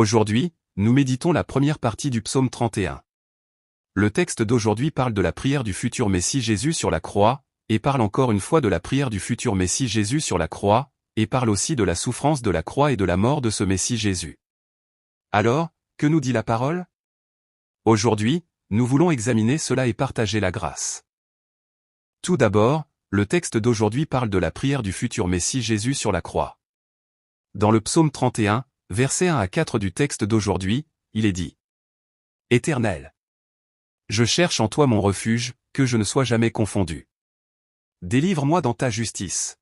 Aujourd'hui, nous méditons la première partie du psaume 31. Le texte d'aujourd'hui parle de la prière du futur Messie Jésus sur la croix, et parle encore une fois de la prière du futur Messie Jésus sur la croix, et parle aussi de la souffrance de la croix et de la mort de ce Messie Jésus. Alors, que nous dit la parole? Aujourd'hui, nous voulons examiner cela et partager la grâce. Tout d'abord, le texte d'aujourd'hui parle de la prière du futur Messie Jésus sur la croix. Dans le psaume 31, versets 1 à 4 du texte d'aujourd'hui, il est dit: Éternel, je cherche en toi mon refuge, que je ne sois jamais confondu. Délivre-moi dans ta justice.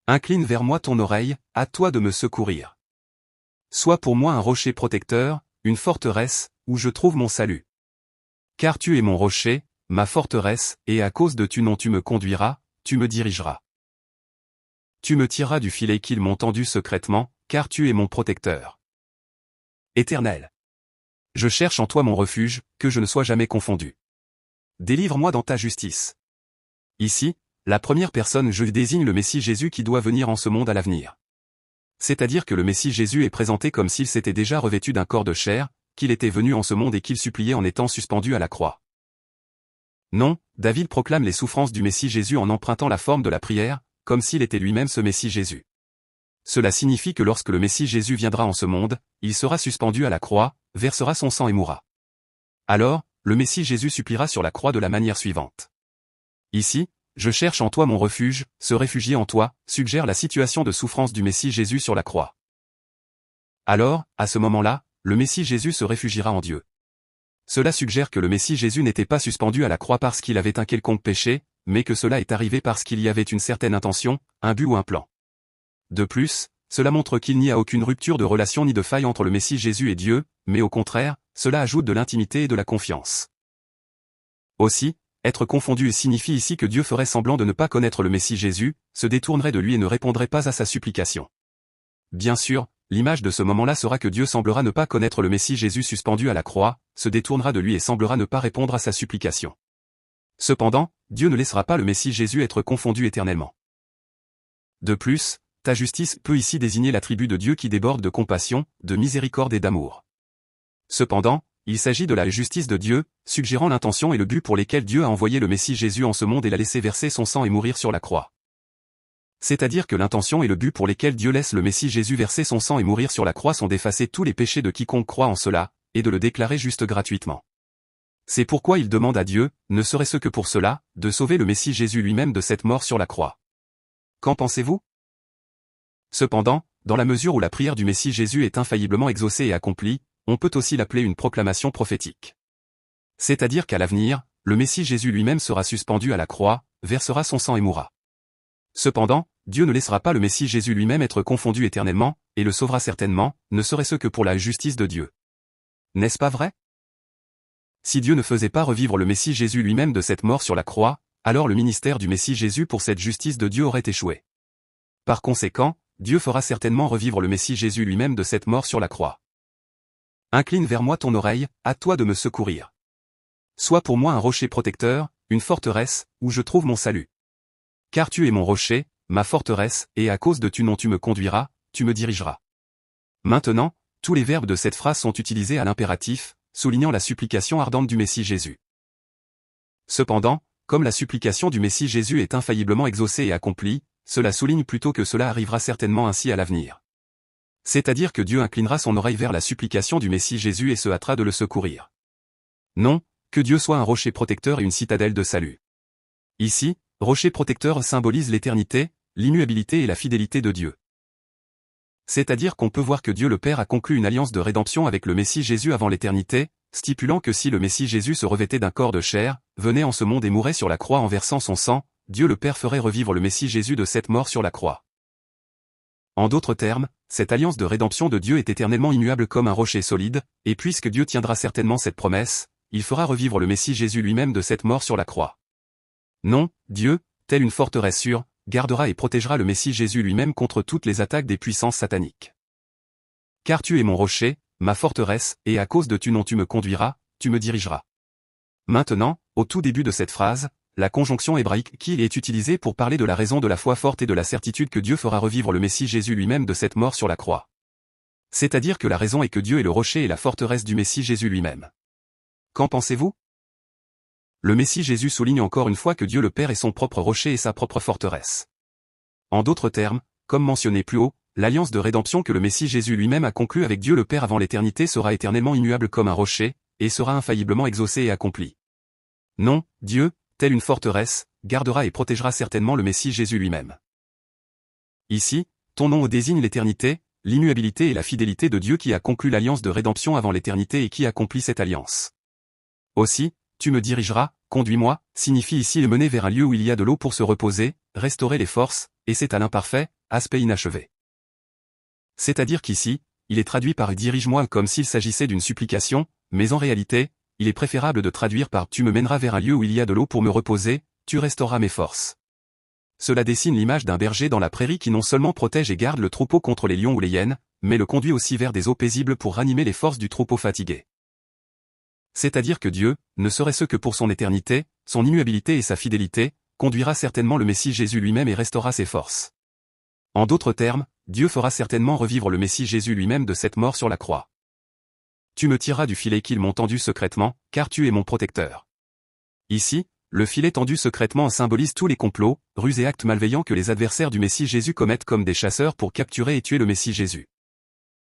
Incline vers moi ton oreille, à toi de me secourir. Sois pour moi un rocher protecteur, une forteresse, où je trouve mon salut. Car tu es mon rocher, ma forteresse, et à cause de tu nom tu me conduiras, tu me dirigeras. Tu me tireras du filet qu'ils m'ont tendu secrètement, car tu es mon protecteur. Éternel, je cherche en toi mon refuge, que je ne sois jamais confondu. Délivre-moi dans ta justice. Ici, la première personne je désigne le Messie Jésus qui doit venir en ce monde à l'avenir. C'est-à-dire que le Messie Jésus est présenté comme s'il s'était déjà revêtu d'un corps de chair, qu'il était venu en ce monde et qu'il suppliait en étant suspendu à la croix. Non, David proclame les souffrances du Messie Jésus en empruntant la forme de la prière, comme s'il était lui-même ce Messie Jésus. Cela signifie que lorsque le Messie Jésus viendra en ce monde, il sera suspendu à la croix, versera son sang et mourra. Alors, le Messie Jésus suppliera sur la croix de la manière suivante. Ici, je cherche en toi mon refuge, se réfugier en toi, suggère la situation de souffrance du Messie Jésus sur la croix. Alors, à ce moment-là, le Messie Jésus se réfugiera en Dieu. Cela suggère que le Messie Jésus n'était pas suspendu à la croix parce qu'il avait un quelconque péché, mais que cela est arrivé parce qu'il y avait une certaine intention, un but ou un plan. De plus, cela montre qu'il n'y a aucune rupture de relation ni de faille entre le Messie Jésus et Dieu, mais au contraire, cela ajoute de l'intimité et de la confiance. Aussi, être confondu signifie ici que Dieu ferait semblant de ne pas connaître le Messie Jésus, se détournerait de lui et ne répondrait pas à sa supplication. Bien sûr, l'image de ce moment-là sera que Dieu semblera ne pas connaître le Messie Jésus suspendu à la croix, se détournera de lui et semblera ne pas répondre à sa supplication. Cependant, Dieu ne laissera pas le Messie Jésus être confondu éternellement. De plus, ta justice peut ici désigner l'attribut de Dieu qui déborde de compassion, de miséricorde et d'amour. Cependant, il s'agit de la justice de Dieu, suggérant l'intention et le but pour lesquels Dieu a envoyé le Messie Jésus en ce monde et l'a laissé verser son sang et mourir sur la croix. C'est-à-dire que l'intention et le but pour lesquels Dieu laisse le Messie Jésus verser son sang et mourir sur la croix sont d'effacer tous les péchés de quiconque croit en cela, et de le déclarer juste gratuitement. C'est pourquoi il demande à Dieu, ne serait-ce que pour cela, de sauver le Messie Jésus lui-même de cette mort sur la croix. Qu'en pensez-vous? Cependant, dans la mesure où la prière du Messie Jésus est infailliblement exaucée et accomplie, on peut aussi l'appeler une proclamation prophétique. C'est-à-dire qu'à l'avenir, le Messie Jésus lui-même sera suspendu à la croix, versera son sang et mourra. Cependant, Dieu ne laissera pas le Messie Jésus lui-même être confondu éternellement, et le sauvera certainement, ne serait-ce que pour la justice de Dieu. N'est-ce pas vrai? Si Dieu ne faisait pas revivre le Messie Jésus lui-même de cette mort sur la croix, alors le ministère du Messie Jésus pour cette justice de Dieu aurait échoué. Par conséquent, Dieu fera certainement revivre le Messie Jésus lui-même de cette mort sur la croix. Incline vers moi ton oreille, à toi de me secourir. Sois pour moi un rocher protecteur, une forteresse, où je trouve mon salut. Car tu es mon rocher, ma forteresse, et à cause de tu nom tu me conduiras, tu me dirigeras. Maintenant, tous les verbes de cette phrase sont utilisés à l'impératif, soulignant la supplication ardente du Messie Jésus. Cependant, comme la supplication du Messie Jésus est infailliblement exaucée et accomplie, cela souligne plutôt que cela arrivera certainement ainsi à l'avenir. C'est-à-dire que Dieu inclinera son oreille vers la supplication du Messie Jésus et se hâtera de le secourir. Non, que Dieu soit un rocher protecteur et une citadelle de salut. Ici, rocher protecteur symbolise l'éternité, l'immuabilité et la fidélité de Dieu. C'est-à-dire qu'on peut voir que Dieu le Père a conclu une alliance de rédemption avec le Messie Jésus avant l'éternité, stipulant que si le Messie Jésus se revêtait d'un corps de chair, venait en ce monde et mourait sur la croix en versant son sang, Dieu le Père ferait revivre le Messie Jésus de cette mort sur la croix. En d'autres termes, cette alliance de rédemption de Dieu est éternellement immuable comme un rocher solide, et puisque Dieu tiendra certainement cette promesse, il fera revivre le Messie Jésus lui-même de cette mort sur la croix. Non, Dieu, telle une forteresse sûre, gardera et protégera le Messie Jésus lui-même contre toutes les attaques des puissances sataniques. Car tu es mon rocher, ma forteresse, et à cause de tu nom tu me conduiras, tu me dirigeras. Maintenant, au tout début de cette phrase, la conjonction hébraïque qui est utilisée pour parler de la raison de la foi forte et de la certitude que Dieu fera revivre le Messie Jésus lui-même de cette mort sur la croix. C'est-à-dire que la raison est que Dieu est le rocher et la forteresse du Messie Jésus lui-même. Qu'en pensez-vous? Le Messie Jésus souligne encore une fois que Dieu le Père est son propre rocher et sa propre forteresse. En d'autres termes, comme mentionné plus haut, l'alliance de rédemption que le Messie Jésus lui-même a conclue avec Dieu le Père avant l'éternité sera éternellement immuable comme un rocher, et sera infailliblement exaucée et accomplie. Non, Dieu, telle une forteresse, gardera et protégera certainement le Messie Jésus lui-même. Ici, ton nom désigne l'éternité, l'immuabilité et la fidélité de Dieu qui a conclu l'alliance de rédemption avant l'éternité et qui accomplit cette alliance. Aussi, tu me dirigeras, conduis-moi, signifie ici le mener vers un lieu où il y a de l'eau pour se reposer, restaurer les forces, et c'est à l'imparfait, aspect inachevé. C'est-à-dire qu'ici, il est traduit par « dirige-moi » comme s'il s'agissait d'une supplication, mais en réalité, il est préférable de traduire par « tu me mèneras vers un lieu où il y a de l'eau pour me reposer, tu restaureras mes forces ». Cela dessine l'image d'un berger dans la prairie qui non seulement protège et garde le troupeau contre les lions ou les hyènes, mais le conduit aussi vers des eaux paisibles pour ranimer les forces du troupeau fatigué. C'est-à-dire que Dieu, ne serait-ce que pour son éternité, son immuabilité et sa fidélité, conduira certainement le Messie Jésus lui-même et restaurera ses forces. En d'autres termes, Dieu fera certainement revivre le Messie Jésus lui-même de cette mort sur la croix. Tu me tireras du filet qu'ils m'ont tendu secrètement, car tu es mon protecteur. Ici, le filet tendu secrètement symbolise tous les complots, ruses et actes malveillants que les adversaires du Messie Jésus commettent comme des chasseurs pour capturer et tuer le Messie Jésus.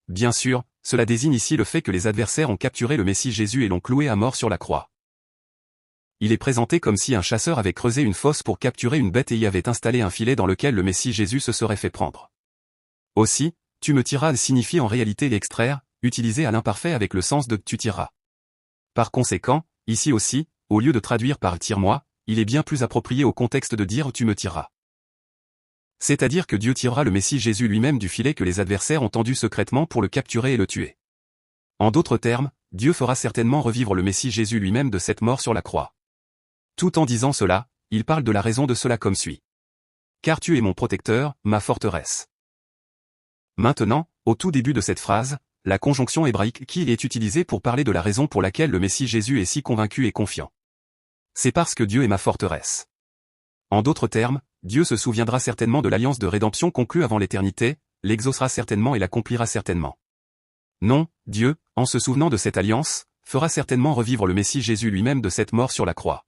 Bien sûr, cela désigne ici le fait que les adversaires ont capturé le Messie Jésus et l'ont cloué à mort sur la croix. Il est présenté comme si un chasseur avait creusé une fosse pour capturer une bête et y avait installé un filet dans lequel le Messie Jésus se serait fait prendre. Aussi, tu me tireras signifie en réalité l'extraire, utilisé à l'imparfait avec le sens de tu tireras. Par conséquent, ici aussi, au lieu de traduire par tire-moi, il est bien plus approprié au contexte de dire tu me tireras. C'est-à-dire que Dieu tirera le Messie Jésus lui-même du filet que les adversaires ont tendu secrètement pour le capturer et le tuer. En d'autres termes, Dieu fera certainement revivre le Messie Jésus lui-même de cette mort sur la croix. Tout en disant cela, il parle de la raison de cela comme suit. Car tu es mon protecteur, ma forteresse. Maintenant, au tout début de cette phrase, la conjonction hébraïque qui est utilisée pour parler de la raison pour laquelle le Messie Jésus est si convaincu et confiant. C'est parce que Dieu est ma forteresse. En d'autres termes, Dieu se souviendra certainement de l'alliance de rédemption conclue avant l'éternité, l'exaucera certainement et l'accomplira certainement. Non, Dieu, en se souvenant de cette alliance, fera certainement revivre le Messie Jésus lui-même de cette mort sur la croix.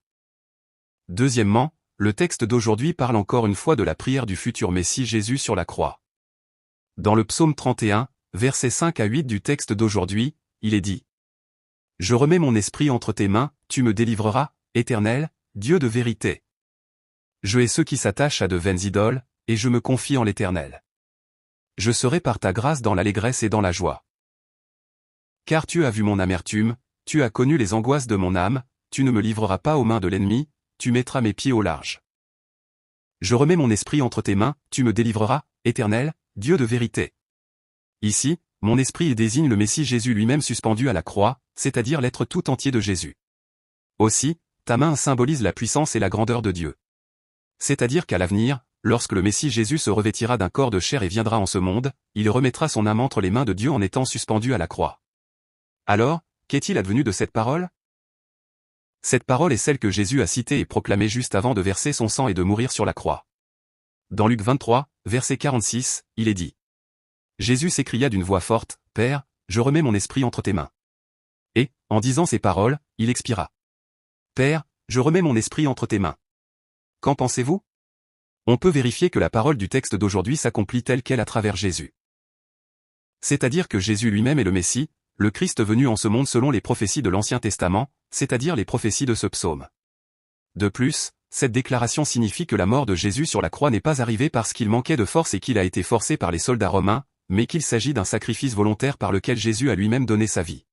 Deuxièmement, le texte d'aujourd'hui parle encore une fois de la prière du futur Messie Jésus sur la croix. Dans le psaume 31, versets 5 à 8 du texte d'aujourd'hui, il est dit « Je remets mon esprit entre tes mains, tu me délivreras, Éternel, Dieu de vérité. Je hais ceux qui s'attachent à de vaines idoles, et je me confie en l'Éternel. Je serai par ta grâce dans l'allégresse et dans la joie. Car tu as vu mon amertume, tu as connu les angoisses de mon âme, tu ne me livreras pas aux mains de l'ennemi, tu mettras mes pieds au large. Je remets mon esprit entre tes mains, tu me délivreras, Éternel, Dieu de vérité. » Ici, mon esprit désigne le Messie Jésus lui-même suspendu à la croix, c'est-à-dire l'être tout entier de Jésus. Aussi, ta main symbolise la puissance et la grandeur de Dieu. C'est-à-dire qu'à l'avenir, lorsque le Messie Jésus se revêtira d'un corps de chair et viendra en ce monde, il remettra son âme entre les mains de Dieu en étant suspendu à la croix. Alors, qu'est-il advenu de cette parole? Cette parole est celle que Jésus a citée et proclamée juste avant de verser son sang et de mourir sur la croix. Dans Luc 23, verset 46, il est dit. Jésus s'écria d'une voix forte, « Père, je remets mon esprit entre tes mains. » Et, en disant ces paroles, il expira. « Père, je remets mon esprit entre tes mains. » Qu'en pensez-vous? On peut vérifier que la parole du texte d'aujourd'hui s'accomplit telle qu'elle à travers Jésus. C'est-à-dire que Jésus lui-même est le Messie, le Christ venu en ce monde selon les prophéties de l'Ancien Testament, c'est-à-dire les prophéties de ce psaume. De plus, cette déclaration signifie que la mort de Jésus sur la croix n'est pas arrivée parce qu'il manquait de force et qu'il a été forcé par les soldats romains, mais qu'il s'agit d'un sacrifice volontaire par lequel Jésus a lui-même donné sa vie.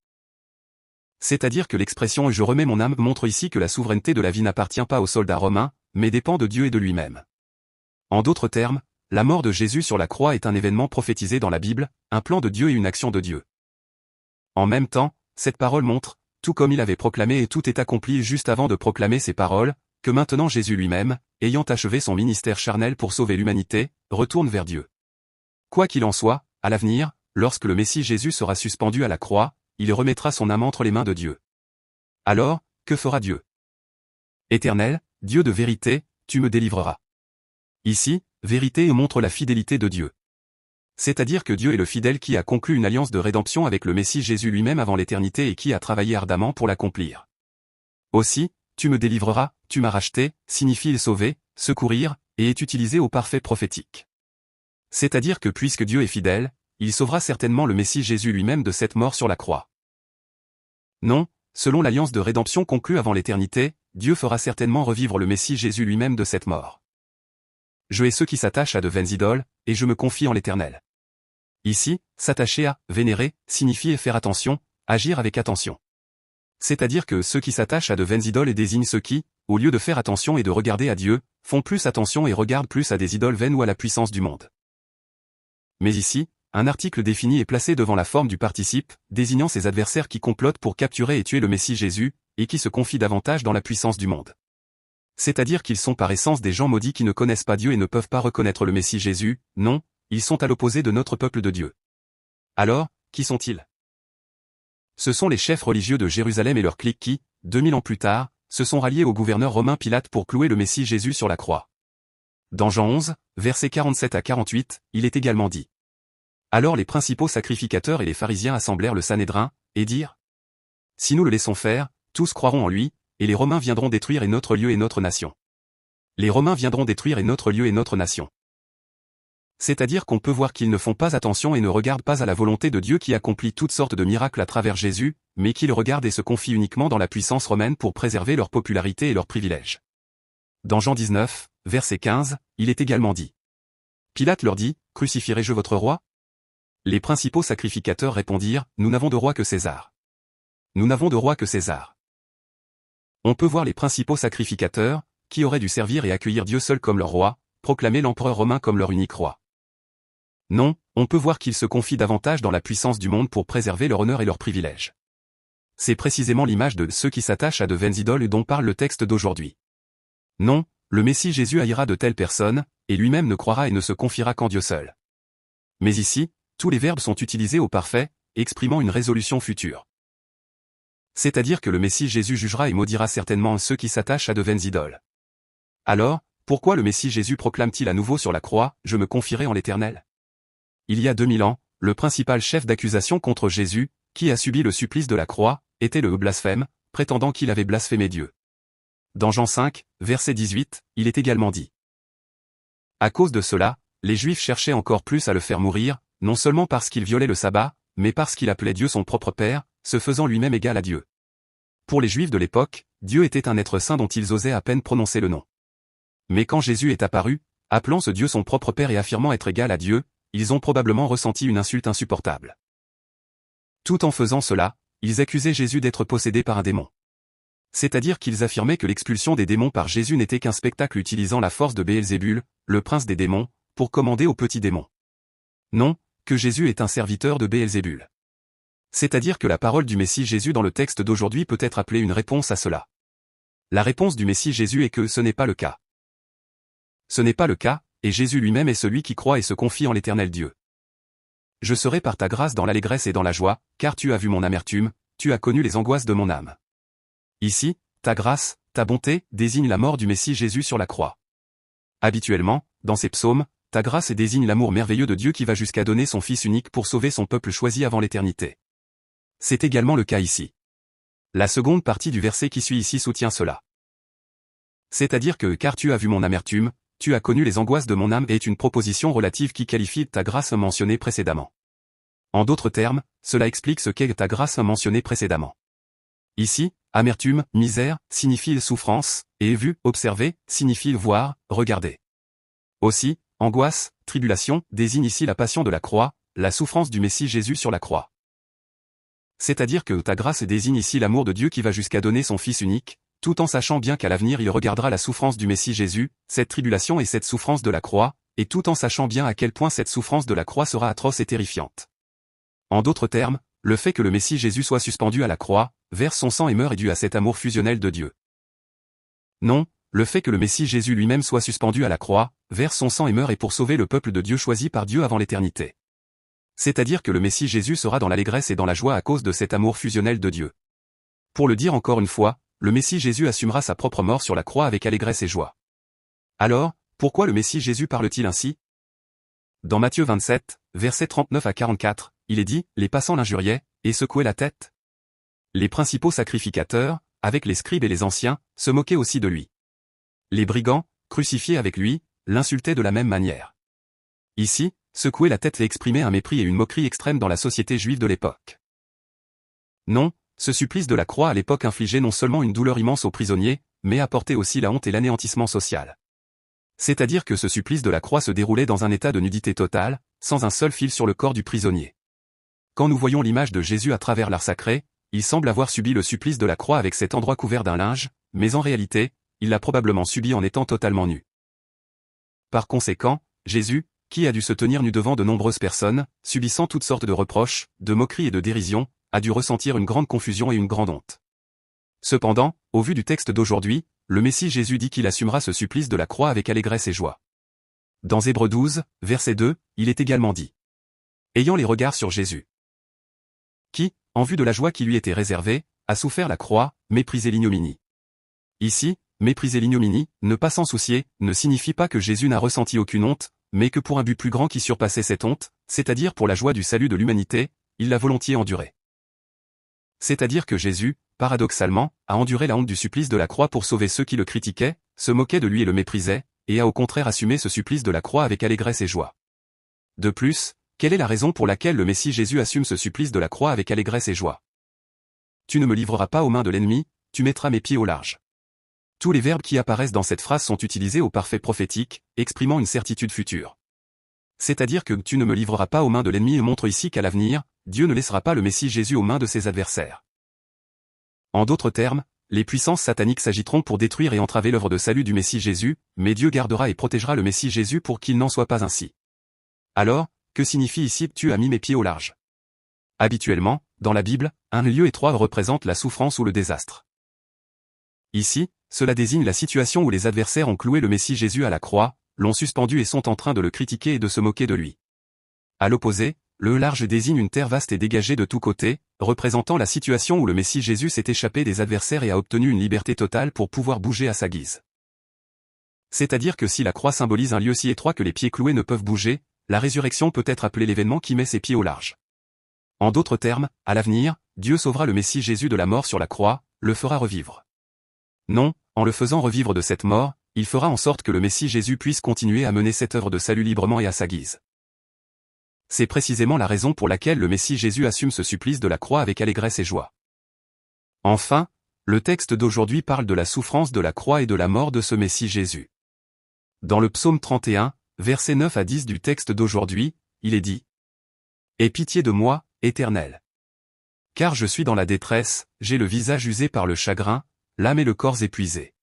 C'est-à-dire que l'expression « je remets mon âme » montre ici que la souveraineté de la vie n'appartient pas aux soldats romains, mais dépend de Dieu et de lui-même. En d'autres termes, la mort de Jésus sur la croix est un événement prophétisé dans la Bible, un plan de Dieu et une action de Dieu. En même temps, cette parole montre, tout comme il avait proclamé et tout est accompli juste avant de proclamer ces paroles, que maintenant Jésus lui-même, ayant achevé son ministère charnel pour sauver l'humanité, retourne vers Dieu. Quoi qu'il en soit, à l'avenir, lorsque le Messie Jésus sera suspendu à la croix, il remettra son âme entre les mains de Dieu. Alors, que fera Dieu? Éternel, Dieu de vérité, tu me délivreras. Ici, vérité montre la fidélité de Dieu. C'est-à-dire que Dieu est le fidèle qui a conclu une alliance de rédemption avec le Messie Jésus lui-même avant l'éternité et qui a travaillé ardemment pour l'accomplir. Aussi, tu me délivreras, tu m'as racheté, signifie sauver, secourir, et est utilisé au parfait prophétique. C'est-à-dire que puisque Dieu est fidèle, il sauvera certainement le Messie Jésus lui-même de cette mort sur la croix. Non, selon l'alliance de rédemption conclue avant l'éternité, Dieu fera certainement revivre le Messie Jésus lui-même de cette mort. Je hais ceux qui s'attachent à de vaines idoles, et je me confie en l'Éternel. Ici, s'attacher à, vénérer, signifie faire attention, agir avec attention. C'est-à-dire que ceux qui s'attachent à de vaines idoles désignent ceux qui, au lieu de faire attention et de regarder à Dieu, font plus attention et regardent plus à des idoles vaines ou à la puissance du monde. Mais ici, un article défini est placé devant la forme du participe, désignant ses adversaires qui complotent pour capturer et tuer le Messie Jésus, et qui se confient davantage dans la puissance du monde. C'est-à-dire qu'ils sont par essence des gens maudits qui ne connaissent pas Dieu et ne peuvent pas reconnaître le Messie Jésus, non, ils sont à l'opposé de notre peuple de Dieu. Alors, qui sont-ils? Ce sont les chefs religieux de Jérusalem et leurs cliques qui, 2000 ans plus tard, se sont ralliés au gouverneur romain Pilate pour clouer le Messie Jésus sur la croix. Dans Jean 11, versets 47 à 48, il est également dit. Alors les principaux sacrificateurs et les pharisiens assemblèrent le Sanhédrin, et dirent: Si nous le laissons faire, tous croiront en lui, et les Romains viendront détruire et notre lieu et notre nation. Les Romains viendront détruire et notre lieu et notre nation. C'est-à-dire qu'on peut voir qu'ils ne font pas attention et ne regardent pas à la volonté de Dieu qui accomplit toutes sortes de miracles à travers Jésus, mais qu'ils regardent et se confient uniquement dans la puissance romaine pour préserver leur popularité et leurs privilèges. Dans Jean 19, verset 15, il est également dit. Pilate leur dit: Crucifierai-je votre roi? Les principaux sacrificateurs répondirent: Nous n'avons de roi que César. Nous n'avons de roi que César. On peut voir les principaux sacrificateurs, qui auraient dû servir et accueillir Dieu seul comme leur roi, proclamer l'empereur romain comme leur unique roi. Non, on peut voir qu'ils se confient davantage dans la puissance du monde pour préserver leur honneur et leurs privilèges. C'est précisément l'image de ceux qui s'attachent à de vaines idoles dont parle le texte d'aujourd'hui. Non, le Messie Jésus haïra de telles personnes, et lui-même ne croira et ne se confiera qu'en Dieu seul. Mais ici, tous les verbes sont utilisés au parfait, exprimant une résolution future. C'est-à-dire que le Messie Jésus jugera et maudira certainement ceux qui s'attachent à de vaines idoles. Alors, pourquoi le Messie Jésus proclame-t-il à nouveau sur la croix: Je me confierai en l'Éternel? Il y a 2000 ans, le principal chef d'accusation contre Jésus, qui a subi le supplice de la croix, était le blasphème, prétendant qu'il avait blasphémé Dieu. Dans Jean 5, verset 18, il est également dit. À cause de cela, les Juifs cherchaient encore plus à le faire mourir, non seulement parce qu'il violait le sabbat, mais parce qu'il appelait Dieu son propre Père, se faisant lui-même égal à Dieu. Pour les Juifs de l'époque, Dieu était un être saint dont ils osaient à peine prononcer le nom. Mais quand Jésus est apparu, appelant ce Dieu son propre Père et affirmant être égal à Dieu, ils ont probablement ressenti une insulte insupportable. Tout en faisant cela, ils accusaient Jésus d'être possédé par un démon. C'est-à-dire qu'ils affirmaient que l'expulsion des démons par Jésus n'était qu'un spectacle utilisant la force de Béelzébul, le prince des démons, pour commander aux petits démons. Non, que Jésus est un serviteur de Béelzébul. C'est-à-dire que la parole du Messie Jésus dans le texte d'aujourd'hui peut être appelée une réponse à cela. La réponse du Messie Jésus est que ce n'est pas le cas. Ce n'est pas le cas, et Jésus lui-même est celui qui croit et se confie en l'Éternel Dieu. Je serai par ta grâce dans l'allégresse et dans la joie, car tu as vu mon amertume, tu as connu les angoisses de mon âme. Ici, ta grâce, ta bonté, désigne la mort du Messie Jésus sur la croix. Habituellement, dans ces psaumes, ta grâce désigne l'amour merveilleux de Dieu qui va jusqu'à donner son Fils unique pour sauver son peuple choisi avant l'éternité. C'est également le cas ici. La seconde partie du verset qui suit ici soutient cela. C'est-à-dire que car tu as vu mon amertume, tu as connu les angoisses de mon âme est une proposition relative qui qualifie ta grâce mentionnée précédemment. En d'autres termes, cela explique ce qu'est ta grâce mentionnée précédemment. Ici, amertume, misère, signifie souffrance, et vu, observer, signifie voir, regarder. Aussi, angoisse, tribulation, désigne ici la passion de la croix, la souffrance du Messie Jésus sur la croix. C'est-à-dire que ta grâce désigne ici l'amour de Dieu qui va jusqu'à donner son Fils unique, tout en sachant bien qu'à l'avenir il regardera la souffrance du Messie Jésus, cette tribulation et cette souffrance de la croix, et tout en sachant bien à quel point cette souffrance de la croix sera atroce et terrifiante. En d'autres termes, le fait que le Messie Jésus soit suspendu à la croix, verse son sang et meurt est dû à cet amour fusionnel de Dieu. Non, le fait que le Messie Jésus lui-même soit suspendu à la croix, verse son sang et meurt est pour sauver le peuple de Dieu choisi par Dieu avant l'éternité. C'est-à-dire que le Messie Jésus sera dans l'allégresse et dans la joie à cause de cet amour fusionnel de Dieu. Pour le dire encore une fois, le Messie Jésus assumera sa propre mort sur la croix avec allégresse et joie. Alors, pourquoi le Messie Jésus parle-t-il ainsi? Dans Matthieu 27, versets 39 à 44, il est dit, les passants l'injuriaient, et secouaient la tête. Les principaux sacrificateurs, avec les scribes et les anciens, se moquaient aussi de lui. Les brigands, crucifiés avec lui, l'insultaient de la même manière. Ici, secouer la tête fait exprimer un mépris et une moquerie extrême dans la société juive de l'époque. Non, ce supplice de la croix à l'époque infligeait non seulement une douleur immense aux prisonniers, mais apportait aussi la honte et l'anéantissement social. C'est-à-dire que ce supplice de la croix se déroulait dans un état de nudité totale, sans un seul fil sur le corps du prisonnier. Quand nous voyons l'image de Jésus à travers l'art sacré, il semble avoir subi le supplice de la croix avec cet endroit couvert d'un linge, mais en réalité, il l'a probablement subi en étant totalement nu. Par conséquent, Jésus, qui a dû se tenir nu devant de nombreuses personnes, subissant toutes sortes de reproches, de moqueries et de dérisions, a dû ressentir une grande confusion et une grande honte. Cependant, au vu du texte d'aujourd'hui, le Messie Jésus dit qu'il assumera ce supplice de la croix avec allégresse et joie. Dans Hébreux 12, verset 2, il est également dit. Ayant les regards sur Jésus, qui, en vue de la joie qui lui était réservée, a souffert la croix, méprisé l'ignominie. Ici, mépriser l'ignominie, ne pas s'en soucier, ne signifie pas que Jésus n'a ressenti aucune honte, mais que pour un but plus grand qui surpassait cette honte, c'est-à-dire pour la joie du salut de l'humanité, il l'a volontiers enduré. C'est-à-dire que Jésus, paradoxalement, a enduré la honte du supplice de la croix pour sauver ceux qui le critiquaient, se moquaient de lui et le méprisaient, et a au contraire assumé ce supplice de la croix avec allégresse et joie. De plus, quelle est la raison pour laquelle le Messie Jésus assume ce supplice de la croix avec allégresse et joie? Tu ne me livreras pas aux mains de l'ennemi, tu mettras mes pieds au large. Tous les verbes qui apparaissent dans cette phrase sont utilisés au parfait prophétique, exprimant une certitude future. C'est-à-dire que tu ne me livreras pas aux mains de l'ennemi montre ici qu'à l'avenir, Dieu ne laissera pas le Messie Jésus aux mains de ses adversaires. En d'autres termes, les puissances sataniques s'agiteront pour détruire et entraver l'œuvre de salut du Messie Jésus, mais Dieu gardera et protégera le Messie Jésus pour qu'il n'en soit pas ainsi. Alors, que signifie ici « tu as mis mes pieds au large » ? Habituellement, dans la Bible, un lieu étroit représente la souffrance ou le désastre. Ici, cela désigne la situation où les adversaires ont cloué le Messie Jésus à la croix, l'ont suspendu et sont en train de le critiquer et de se moquer de lui. À l'opposé, le large désigne une terre vaste et dégagée de tous côtés, représentant la situation où le Messie Jésus s'est échappé des adversaires et a obtenu une liberté totale pour pouvoir bouger à sa guise. C'est-à-dire que si la croix symbolise un lieu si étroit que les pieds cloués ne peuvent bouger, la résurrection peut être appelée l'événement qui met ses pieds au large. En d'autres termes, à l'avenir, Dieu sauvera le Messie Jésus de la mort sur la croix, le fera revivre. Non, en le faisant revivre de cette mort, il fera en sorte que le Messie Jésus puisse continuer à mener cette œuvre de salut librement et à sa guise. C'est précisément la raison pour laquelle le Messie Jésus assume ce supplice de la croix avec allégresse et joie. Enfin, le texte d'aujourd'hui parle de la souffrance de la croix et de la mort de ce Messie Jésus. Dans le psaume 31, versets 9 à 10 du texte d'aujourd'hui, il est dit « Aie pitié de moi, Éternel. Car je suis dans la détresse, j'ai le visage usé par le chagrin, l'âme et le corps épuisés.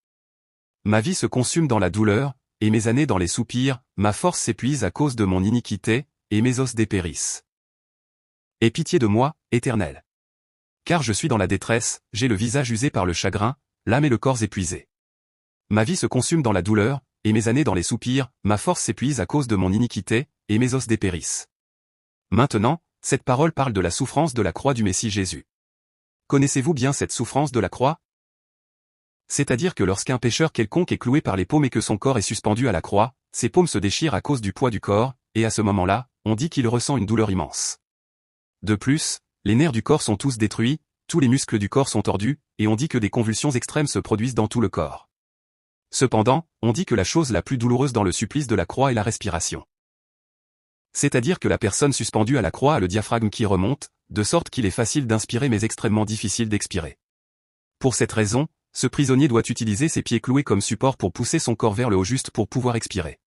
Ma vie se consume dans la douleur, et mes années dans les soupirs, ma force s'épuise à cause de mon iniquité, et mes os dépérissent. Aie pitié de moi, Éternel. Car je suis dans la détresse, j'ai le visage usé par le chagrin, l'âme et le corps épuisés. Ma vie se consume dans la douleur, et mes années dans les soupirs, ma force s'épuise à cause de mon iniquité, et mes os dépérissent. Maintenant, cette parole parle de la souffrance de la croix du Messie Jésus. Connaissez-vous bien cette souffrance de la croix? C'est-à-dire que lorsqu'un pécheur quelconque est cloué par les paumes et que son corps est suspendu à la croix, ses paumes se déchirent à cause du poids du corps, et à ce moment-là, on dit qu'il ressent une douleur immense. De plus, les nerfs du corps sont tous détruits, tous les muscles du corps sont tordus, et on dit que des convulsions extrêmes se produisent dans tout le corps. Cependant, on dit que la chose la plus douloureuse dans le supplice de la croix est la respiration. C'est-à-dire que la personne suspendue à la croix a le diaphragme qui remonte, de sorte qu'il est facile d'inspirer mais extrêmement difficile d'expirer. Pour cette raison, ce prisonnier doit utiliser ses pieds cloués comme support pour pousser son corps vers le haut juste pour pouvoir expirer.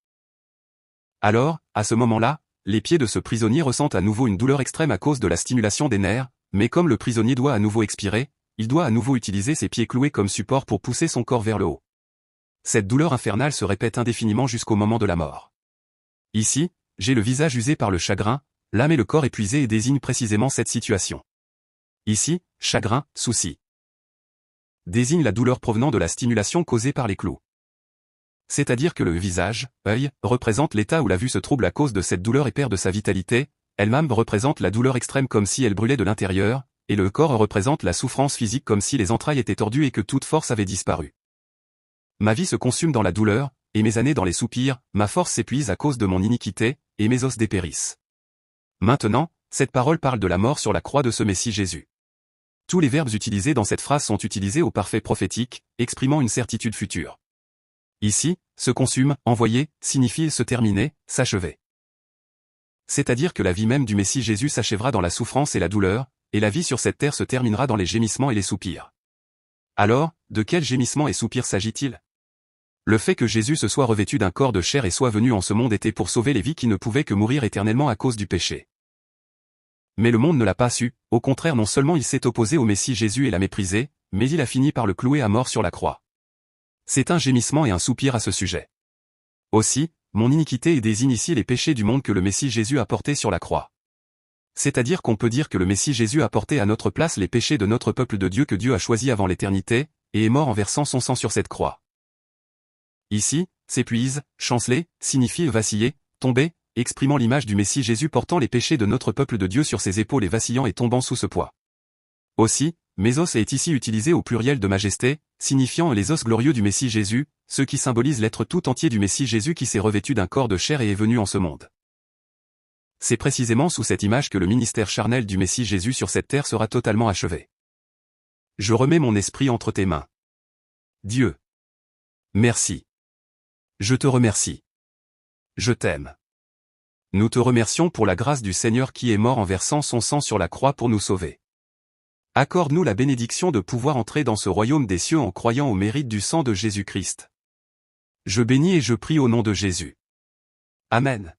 Alors, à ce moment-là, les pieds de ce prisonnier ressentent à nouveau une douleur extrême à cause de la stimulation des nerfs, mais comme le prisonnier doit à nouveau expirer, il doit à nouveau utiliser ses pieds cloués comme support pour pousser son corps vers le haut. Cette douleur infernale se répète indéfiniment jusqu'au moment de la mort. Ici, j'ai le visage usé par le chagrin, l'âme et le corps épuisés et désigne précisément cette situation. Ici, chagrin, souci, désigne la douleur provenant de la stimulation causée par les clous. C'est-à-dire que le visage, œil, représente l'état où la vue se trouble à cause de cette douleur et perd de sa vitalité, elle-même représente la douleur extrême comme si elle brûlait de l'intérieur, et le corps représente la souffrance physique comme si les entrailles étaient tordues et que toute force avait disparu. Ma vie se consume dans la douleur, et mes années dans les soupirs, ma force s'épuise à cause de mon iniquité, et mes os dépérissent. Maintenant, cette parole parle de la mort sur la croix de ce Messie Jésus. Tous les verbes utilisés dans cette phrase sont utilisés au parfait prophétique, exprimant une certitude future. Ici, se consume, envoyer, signifie se terminer, s'achever. C'est-à-dire que la vie même du Messie Jésus s'achèvera dans la souffrance et la douleur, et la vie sur cette terre se terminera dans les gémissements et les soupirs. Alors, de quels gémissements et soupirs s'agit-il? Le fait que Jésus se soit revêtu d'un corps de chair et soit venu en ce monde était pour sauver les vies qui ne pouvaient que mourir éternellement à cause du péché. Mais le monde ne l'a pas su, au contraire non seulement il s'est opposé au Messie Jésus et l'a méprisé, mais il a fini par le clouer à mort sur la croix. C'est un gémissement et un soupir à ce sujet. Aussi, mon iniquité désigne ici les péchés du monde que le Messie Jésus a portés sur la croix. C'est-à-dire qu'on peut dire que le Messie Jésus a porté à notre place les péchés de notre peuple de Dieu que Dieu a choisi avant l'éternité, et est mort en versant son sang sur cette croix. Ici, s'épuise, chanceler, signifie vaciller, tomber, exprimant l'image du Messie Jésus portant les péchés de notre peuple de Dieu sur ses épaules et vacillant et tombant sous ce poids. Aussi, mésos est ici utilisé au pluriel de majesté, signifiant les os glorieux du Messie Jésus, ce qui symbolise l'être tout entier du Messie Jésus qui s'est revêtu d'un corps de chair et est venu en ce monde. C'est précisément sous cette image que le ministère charnel du Messie Jésus sur cette terre sera totalement achevé. Je remets mon esprit entre tes mains. Dieu. Merci. Je te remercie. Je t'aime. Nous te remercions pour la grâce du Seigneur qui est mort en versant son sang sur la croix pour nous sauver. Accorde-nous la bénédiction de pouvoir entrer dans ce royaume des cieux en croyant au mérite du sang de Jésus-Christ. Je bénis et je prie au nom de Jésus. Amen.